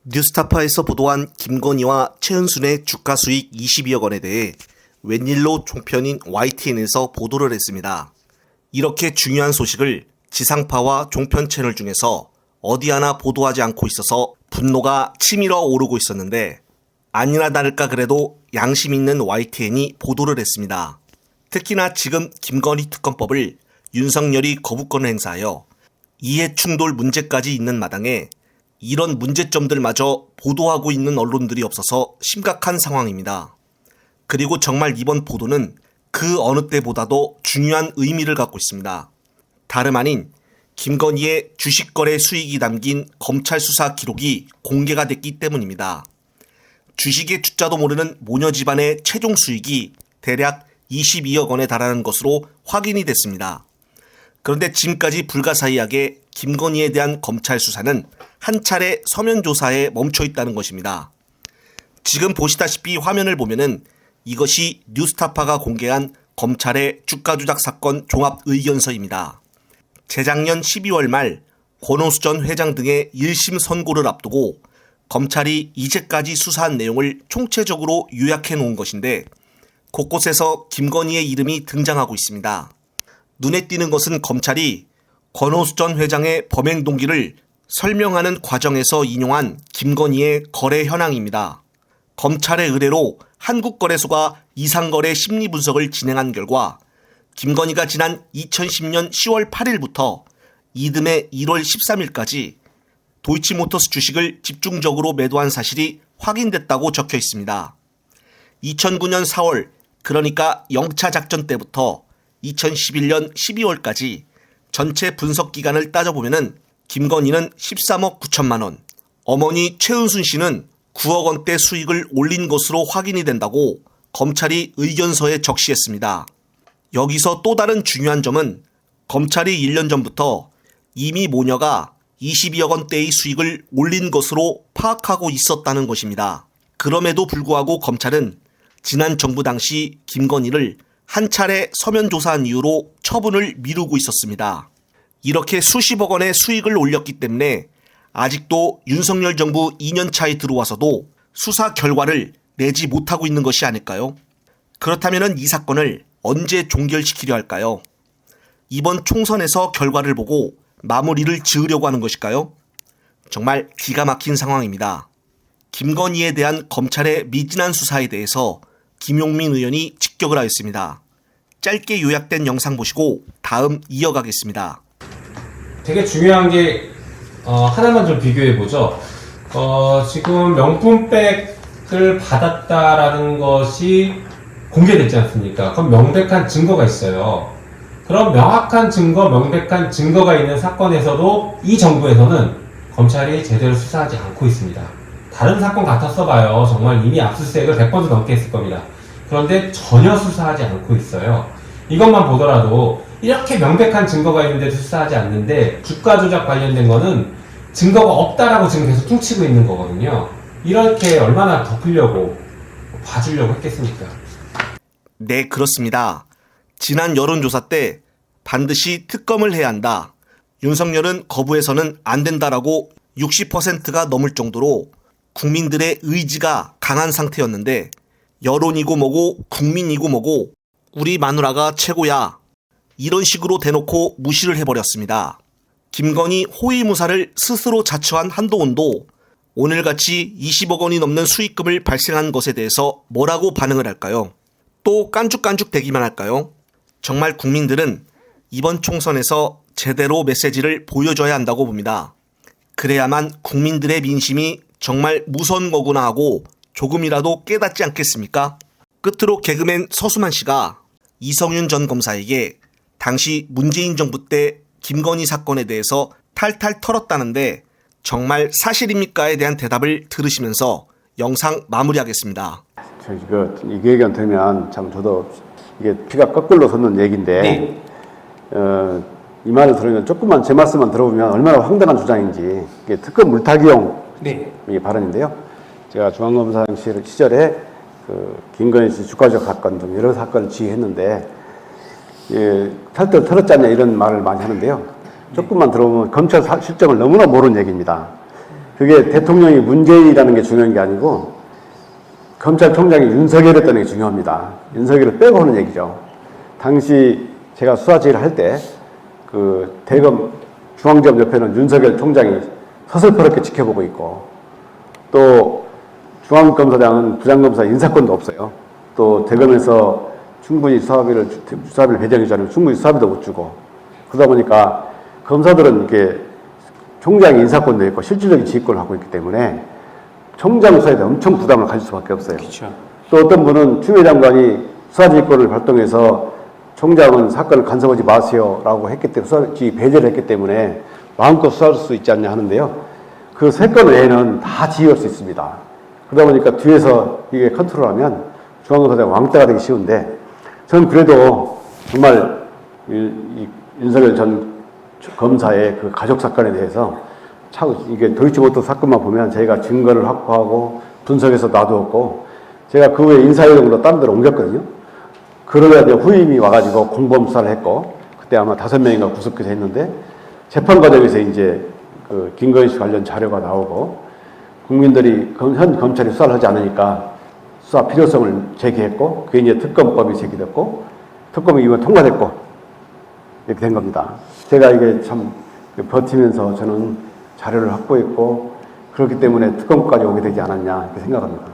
뉴스타파에서 보도한 김건희와 최은순의 주가 수익 22억 원에 대해 웬일로 종편인 YTN에서 보도를 했습니다. 이렇게 중요한 소식을 지상파와 종편 채널 중에서 어디 하나 보도하지 않고 있어서 분노가 치밀어 오르고 있었는데, 아니나 다를까 그래도 양심 있는 YTN이 보도를 했습니다. 특히나 지금 김건희 특검법을 윤석열이 거부권을 행사하여 이해충돌 문제까지 있는 마당에 이런 문제점들마저 보도하고 있는 언론들이 없어서 심각한 상황입니다. 그리고 정말 이번 보도는 그 어느 때보다도 중요한 의미를 갖고 있습니다. 다름 아닌 김건희의 주식거래 수익이 담긴 검찰 수사 기록이 공개가 됐기 때문입니다. 주식의 주자도 모르는 모녀 집안의 최종 수익이 대략 22억 원에 달하는 것으로 확인이 됐습니다. 그런데 지금까지 불가사의하게 김건희에 대한 검찰 수사는 한 차례 서면 조사에 멈춰 있다는 것입니다. 지금 보시다시피 화면을 보면은 이것이 뉴스타파가 공개한 검찰의 주가 조작 사건 종합 의견서입니다. 재작년 12월 말 권오수 전 회장 등의 1심 선고를 앞두고 검찰이 이제까지 수사한 내용을 총체적으로 요약해 놓은 것인데, 곳곳에서 김건희의 이름이 등장하고 있습니다. 눈에 띄는 것은 검찰이 권오수 전 회장의 범행 동기를 설명하는 과정에서 인용한 김건희의 거래 현황입니다. 검찰의 의뢰로 한국거래소가 이상거래 심리 분석을 진행한 결과 김건희가 지난 2010년 10월 8일부터 이듬해 1월 13일까지 도이치모터스 주식을 집중적으로 매도한 사실이 확인됐다고 적혀 있습니다. 2009년 4월, 그러니까 영차 작전 때부터 2011년 12월까지 전체 분석 기간을 따져보면은 김건희는 13억 9천만 원, 어머니 최은순 씨는 9억 원대 수익을 올린 것으로 확인이 된다고 검찰이 의견서에 적시했습니다. 여기서 또 다른 중요한 점은 검찰이 1년 전부터 이미 모녀가 22억 원대의 수익을 올린 것으로 파악하고 있었다는 것입니다. 그럼에도 불구하고 검찰은 지난 정부 당시 김건희를 한 차례 서면 조사한 이유로 처분을 미루고 있었습니다. 이렇게 수십억 원의 수익을 올렸기 때문에 아직도 윤석열 정부 2년 차에 들어와서도 수사 결과를 내지 못하고 있는 것이 아닐까요? 그렇다면 이 사건을 언제 종결시키려 할까요? 이번 총선에서 결과를 보고 마무리를 지으려고 하는 것일까요? 정말 기가 막힌 상황입니다. 김건희에 대한 검찰의 미진한 수사에 대해서 김용민 의원이 직격을 하였습니다. 짧게 요약된 영상 보시고 다음 이어가겠습니다. 되게 중요한 게 하나만 좀 비교해보죠. 지금 명품백을 받았다라는 것이 공개됐지 않습니까? 그럼 명백한 증거가 있어요. 그럼 명확한 증거, 명백한 증거가 있는 사건에서도 이 정부에서는 검찰이 제대로 수사하지 않고 있습니다. 다른 사건 같았어 봐요. 정말 이미 압수수색을 100번도 넘게 했을 겁니다. 그런데 전혀 수사하지 않고 있어요. 이것만 보더라도 이렇게 명백한 증거가 있는데도 수사하지 않는데, 주가 조작 관련된 거는 증거가 없다라고 지금 계속 퉁치고 있는 거거든요. 이렇게 얼마나 덮으려고 봐주려고 했겠습니까? 네, 그렇습니다. 지난 여론조사 때 반드시 특검을 해야 한다, 윤석열은 거부해서는 안 된다라고 60%가 넘을 정도로 국민들의 의지가 강한 상태였는데, 여론이고 뭐고 국민이고 뭐고 우리 마누라가 최고야, 이런 식으로 대놓고 무시를 해버렸습니다. 김건희 호위무사를 스스로 자처한 한동훈도 오늘같이 20억 원이 넘는 수익금을 발생한 것에 대해서 뭐라고 반응을 할까요? 또 깐죽깐죽 대기만 할까요? 정말 국민들은 이번 총선에서 제대로 메시지를 보여줘야 한다고 봅니다. 그래야만 국민들의 민심이 정말 무서운 거구나 하고 조금이라도 깨닫지 않겠습니까? 끝으로 개그맨 서수만 씨가 이성윤 전 검사에게 당시 문재인 정부 때 김건희 사건에 대해서 탈탈 털었다는데 정말 사실입니까에 대한 대답을 들으시면서 영상 마무리하겠습니다. 이 얘기만 들으면 참 저도 이게 피가 거꾸로 솟는 얘기인데, 네. 이 말을 들으면 조금만 제 말씀만 들어보면 얼마나 황당한 주장인지. 이게 특검 물타기용, 네. 이 발언인데요. 제가 중앙검사 시절에 김건희 씨 주가 조작 사건 등 여러 사건을 지휘했는데, 탈탈 털었지 않냐 이런 말을 많이 하는데요. 조금만 들어보면 검찰 실정을 너무나 모르는 얘기입니다. 그게 대통령이 문재인이라는 게 중요한 게 아니고 검찰총장이 윤석열이었다는 게 중요합니다. 윤석열을 빼고 하는 얘기죠. 당시 제가 수사지휘를 할 때 그 대검 중앙지검 옆에는 윤석열 총장이 서슬퍼렇게 지켜보고 있고 또 중앙검사장은 부장검사 인사권도 없어요. 또 대검에서 충분히 수사비를 배정해 주자면 충분히 수사비도 못 주고 그러다 보니까 검사들은 이렇게 총장이 인사권도 있고 실질적인 지휘권을 갖고 있기 때문에 총장 수사에 대해 엄청 부담을 가질 수밖에 없어요. 그렇죠. 또 어떤 분은 추미애 장관이 수사지휘권을 발동해서 총장은 사건을 간섭하지 마세요라고 했기 때문에 수사지휘 배제를 했기 때문에 마음껏 수사할 수 있지 않냐 하는데요. 그 세 건 외에는 다 지휘할 수 있습니다. 그러다 보니까 뒤에서 이게 컨트롤하면 중앙검사장 왕따가 되기 쉬운데 저는 그래도 정말 이 윤석열 전 검사의 그 가족 사건에 대해서 참 이게 도이치모터 사건만 보면 저희가 증거를 확보하고 분석해서 놔두었고 제가 그 후에 인사이동으로 다른 데로 옮겼거든요. 그러다 이제 후임이 와가지고 공범 수사를 했고 그때 아마 5명인가 구속해서 했는데 재판 과정에서 이제 그 김건희 씨 관련 자료가 나오고 국민들이 현 검찰이 수사를 하지 않으니까 수사 필요성을 제기했고 그게 이제 특검법이 제기됐고 특검이 이번 통과됐고 이렇게 된 겁니다. 제가 이게 참 버티면서 저는 자료를 확보했고 그렇기 때문에 특검까지 오게 되지 않았냐 이렇게 생각합니다.